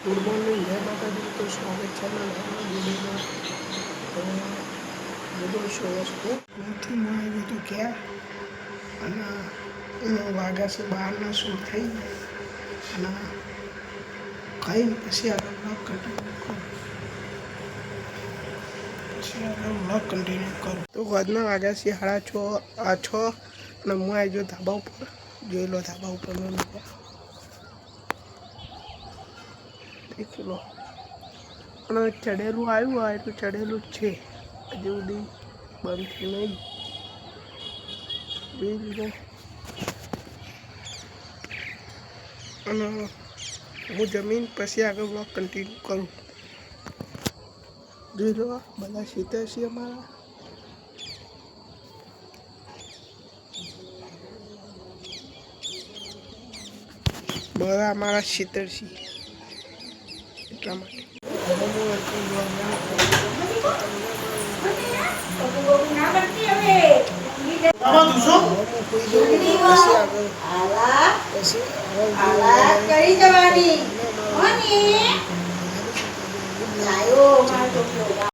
Good morning, જય માતાજી. તો સ્વાગત છે મારા વિડીયોમાં. બધો શો વસ્તુ નથી મળે તો ક્યાં અને વાગ્યા છે બહારના શું થઈ અને ખાઈને પછી આગળ બ્લોગ કન્ટિન્યુ કરું. તો આજના વાગ્યા છે 6:30 અને હું આવી ગયો ધાબા ઉપર. જોઈ લો ધાબા ઉપર દેખી લો. અને ચડેલું આવ્યું હોય તો ચડેલું જ છે, હજુ સુધી બંધ થયું નહીં. જોઈ લીધો. અને હું જમીન પછી આગળ બ્લોગ કન્ટિન્યુ કરું. જોઈ લો બધા શીતળ છે અમારા. બધા અમારા શીતળ છે એટલા માટે. કરી જવાની